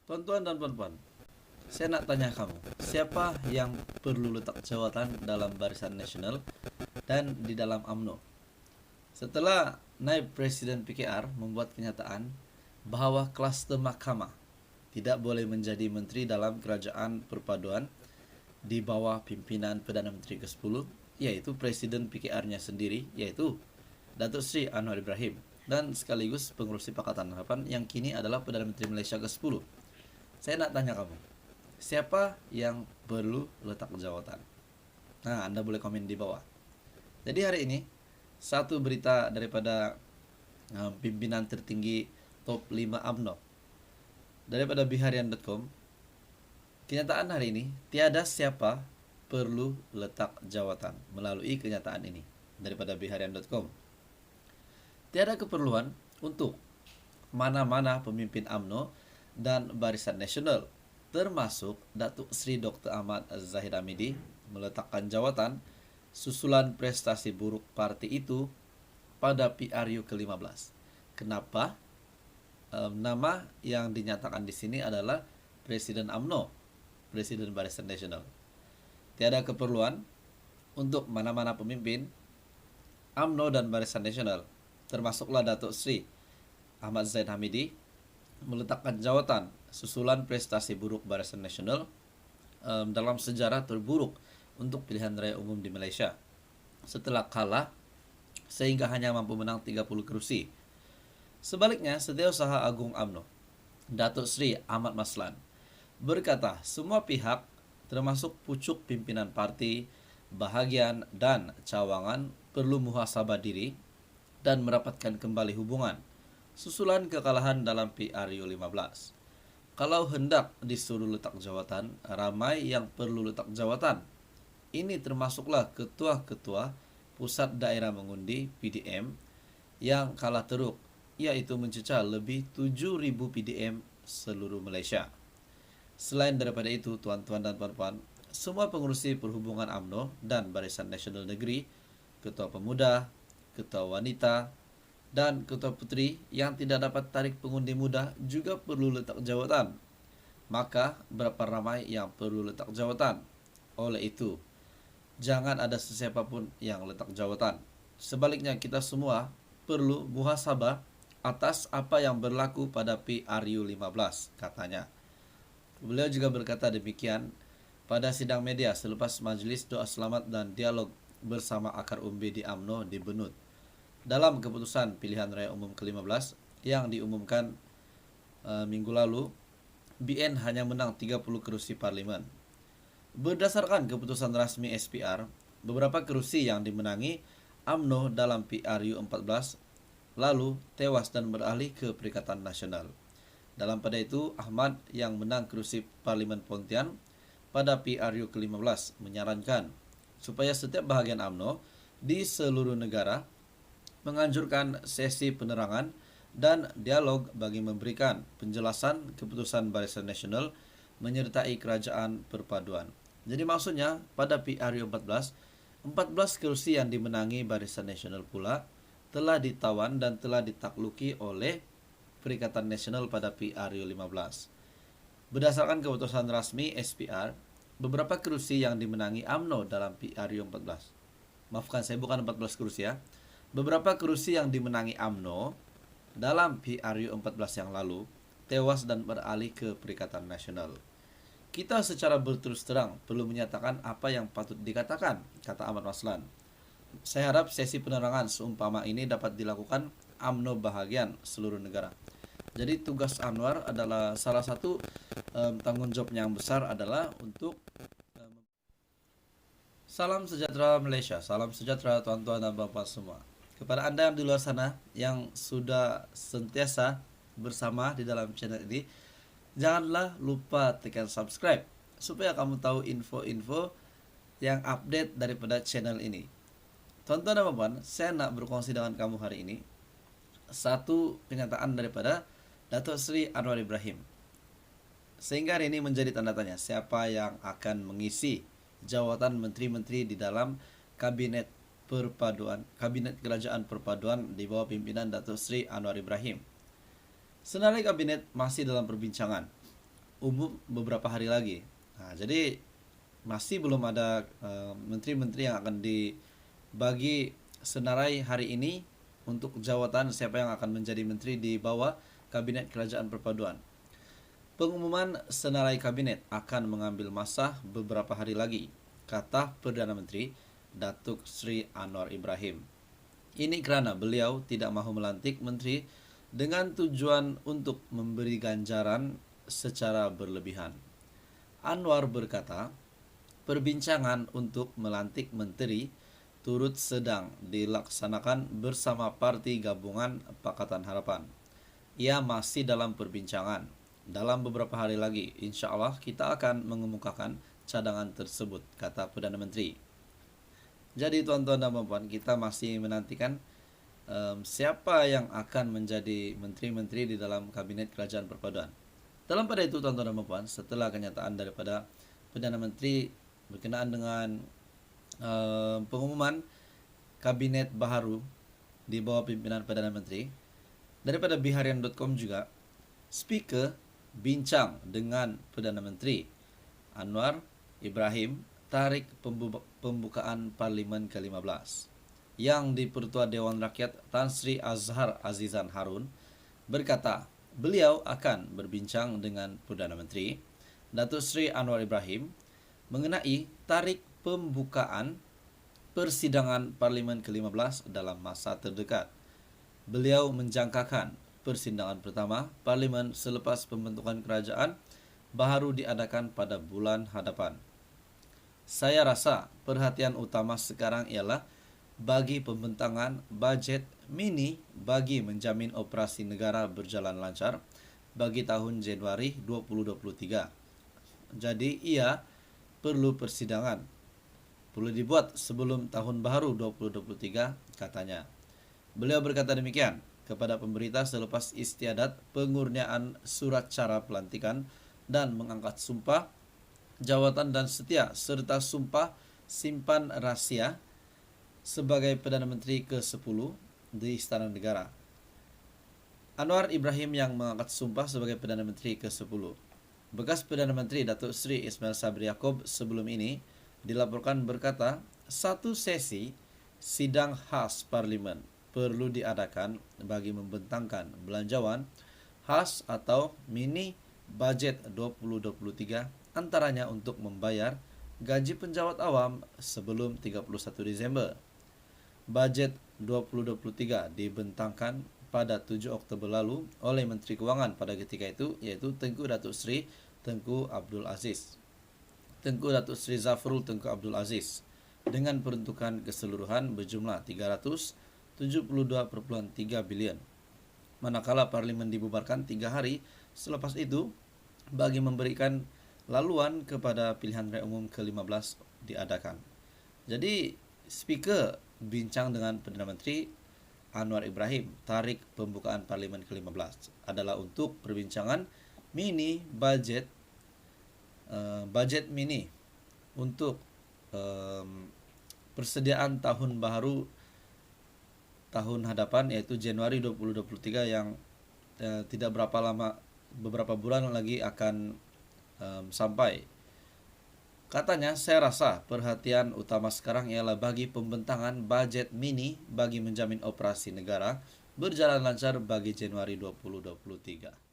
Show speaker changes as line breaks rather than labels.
Tuan-tuan dan puan-puan, saya nak tanya kamu, siapa yang perlu letak jawatan dalam Barisan Nasional dan di dalam UMNO? Setelah Naib Presiden PKR membuat kenyataan bahwa klaster mahkamah tidak boleh menjadi menteri dalam kerajaan perpaduan di bawah pimpinan Perdana Menteri ke-10, yaitu Presiden PKR-nya sendiri, yaitu Datuk Seri Anwar Ibrahim, dan sekaligus pengurusi Pakatan Harapan yang kini adalah Perdana Menteri Malaysia ke-10. Saya nak tanya kamu, siapa yang perlu letak jawatan? Nah, Anda boleh komen di bawah. Jadi hari ini, satu berita daripada pimpinan tertinggi top 5 UMNO daripada biharian.com. Kenyataan hari ini, tiada siapa perlu letak jawatan melalui kenyataan ini daripada biharian.com. Tiada keperluan untuk mana-mana pemimpin UMNO dan Barisan Nasional, termasuk Datuk Seri Dr. Ahmad Zahid Hamidi, meletakkan jawatan susulan prestasi buruk parti itu pada PRU ke-15. Kenapa? Nama yang dinyatakan di sini adalah Presiden UMNO, Presiden Barisan Nasional. Tiada keperluan untuk mana-mana pemimpin UMNO dan Barisan Nasional, termasuklah Datuk Seri Ahmad Zahid Hamidi, meletakkan jawatan susulan prestasi buruk Barisan Nasional dalam sejarah terburuk untuk pilihan raya umum di Malaysia setelah kalah sehingga hanya mampu menang 30 kerusi. Sebaliknya, Setiausaha Agung UMNO, Datuk Seri Ahmad Maslan, berkata semua pihak termasuk pucuk pimpinan parti, bahagian dan cawangan perlu muhasabah diri dan merapatkan kembali hubungan susulan kekalahan dalam PRU 15. Kalau hendak disuruh letak jawatan, ramai yang perlu letak jawatan. Ini termasuklah ketua-ketua pusat daerah mengundi PDM yang kalah teruk, yaitu mencecah lebih 7.000 PDM seluruh Malaysia. Selain daripada itu, tuan-tuan dan puan-puan, semua pengurusi perhubungan UMNO dan Barisan Nasional Negeri, ketua pemuda, ketua wanita, dan ketua puteri yang tidak dapat tarik pengundi muda juga perlu letak jawatan. Maka berapa ramai yang perlu letak jawatan? Oleh itu, jangan ada sesiapa pun yang letak jawatan. Sebaliknya, kita semua perlu muhasabah atas apa yang berlaku pada PRU 15, katanya. Beliau juga berkata demikian pada sidang media selepas majlis doa selamat dan dialog bersama akar umbi di UMNO di Benut. Dalam keputusan pilihan raya umum ke-15 yang diumumkan minggu lalu, BN hanya menang 30 kerusi parlimen. Berdasarkan keputusan resmi SPR, beberapa kerusi yang dimenangi UMNO dalam PRU 14 lalu tewas dan beralih ke Perikatan Nasional. Dalam pada itu, Ahmad yang menang kerusi Parlimen Pontian pada PRU ke-15 menyarankan supaya setiap bahagian UMNO di seluruh negara menganjurkan sesi penerangan dan dialog bagi memberikan penjelasan keputusan Barisan Nasional menyertai kerajaan perpaduan. Jadi maksudnya pada PRU 14 kerusi yang dimenangi Barisan Nasional pula telah ditawan dan telah ditakluki oleh Perikatan Nasional pada PRU 15. Berdasarkan keputusan rasmi SPR, beberapa kerusi yang dimenangi UMNO dalam PRU 14. Maafkan saya, bukan 14 kerusi ya. Beberapa kerusi yang dimenangi UMNO dalam PRU 14 yang lalu tewas dan beralih ke Perikatan Nasional. Kita secara berterus terang perlu menyatakan apa yang patut dikatakan, kata Ahmad Maslan. Saya harap sesi penerangan seumpama ini dapat dilakukan UMNO bahagian seluruh negara. Jadi tugas Anwar adalah salah satu tanggung jawab yang besar adalah untuk salam sejahtera Malaysia, salam sejahtera tuan-tuan dan bapak semua. Kepada Anda yang di luar sana yang sudah sentiasa bersama di dalam channel ini, janganlah lupa tekan subscribe supaya kamu tahu info-info yang update daripada channel ini. Tuan-tuan dan puan, saya nak berkongsi dengan kamu hari ini satu kenyataan daripada Datuk Seri Anwar Ibrahim. Sehingga hari ini menjadi tanda tanya, siapa yang akan mengisi jawatan menteri-menteri di dalam kabinet kerajaan perpaduan di bawah pimpinan Datuk Seri Anwar Ibrahim. Senarai kabinet masih dalam perbincangan. umum beberapa hari lagi. Nah, jadi masih belum ada menteri-menteri yang akan dibagi senarai hari ini untuk jawatan siapa yang akan menjadi menteri di bawah Kabinet Kerajaan Perpaduan. Pengumuman senarai kabinet akan mengambil masa beberapa hari lagi, kata Perdana Menteri Datuk Sri Anwar Ibrahim. Ini karena beliau tidak mahu melantik menteri dengan tujuan untuk memberi ganjaran secara berlebihan. Anwar berkata, perbincangan untuk melantik menteri turut sedang dilaksanakan bersama Parti Gabungan Pakatan Harapan. Ia masih dalam perbincangan. Dalam beberapa hari lagi, insya Allah kita akan mengemukakan cadangan tersebut, kata Perdana Menteri. Jadi tuan-tuan dan puan-puan, kita masih menantikan siapa yang akan menjadi menteri-menteri di dalam Kabinet Kerajaan Perpaduan. Dalam pada itu tuan-tuan dan puan-puan, setelah kenyataan daripada Perdana Menteri berkenaan dengan pengumuman Kabinet baru di bawah pimpinan Perdana Menteri, daripada biharian.com juga, speaker bincang dengan Perdana Menteri Anwar Ibrahim tarik pembukaan Parlimen ke-15 yang Dipertua Dewan Rakyat Tan Sri Azhar Azizan Harun berkata beliau akan berbincang dengan Perdana Menteri Datuk Sri Anwar Ibrahim mengenai tarik pembukaan persidangan Parlimen ke-15 dalam masa terdekat. Beliau menjangkakan persidangan pertama Parlimen selepas pembentukan kerajaan baru diadakan pada bulan hadapan. Saya rasa perhatian utama sekarang ialah bagi pembentangan bajet mini bagi menjamin operasi negara berjalan lancar bagi tahun Januari 2023. Jadi ia perlu persidangan, perlu dibuat sebelum tahun baru 2023, katanya. Beliau berkata demikian kepada pemberita selepas istiadat pengurniaan surat cara pelantikan dan mengangkat sumpah jawatan dan setia serta sumpah simpan rahasia sebagai Perdana Menteri ke-10 di Istana Negara. Anwar Ibrahim yang mengangkat sumpah sebagai Perdana Menteri ke-10. Bekas Perdana Menteri Datuk Sri Ismail Sabri Yaakob sebelum ini dilaporkan berkata, satu sesi sidang khas Parlimen perlu diadakan bagi membentangkan belanjawan khas atau mini bajet 2023 antaranya untuk membayar gaji penjawat awam sebelum 31 Disember. Bajet 2023 dibentangkan pada 7 Oktober lalu oleh Menteri Kewangan pada ketika itu, yaitu Tengku Datuk Sri Tengku Abdul Aziz. Tengku Datuk Sri Zafrul Tengku Abdul Aziz dengan peruntukan keseluruhan berjumlah 372.3 bilion. Manakala Parlimen dibubarkan 3 hari selepas itu bagi memberikan laluan kepada pilihan raya umum ke-15 diadakan. Jadi speaker bincang dengan Perdana Menteri Anwar Ibrahim tarik pembukaan Parlimen ke-15 adalah untuk perbincangan mini budget mini untuk persediaan tahun baru tahun hadapan, yaitu Januari 2023 yang tidak beberapa bulan lagi akan sampai. Katanya, saya rasa perhatian utama sekarang ialah bagi pembentangan bajet mini bagi menjamin operasi negara berjalan lancar bagi Januari 2023.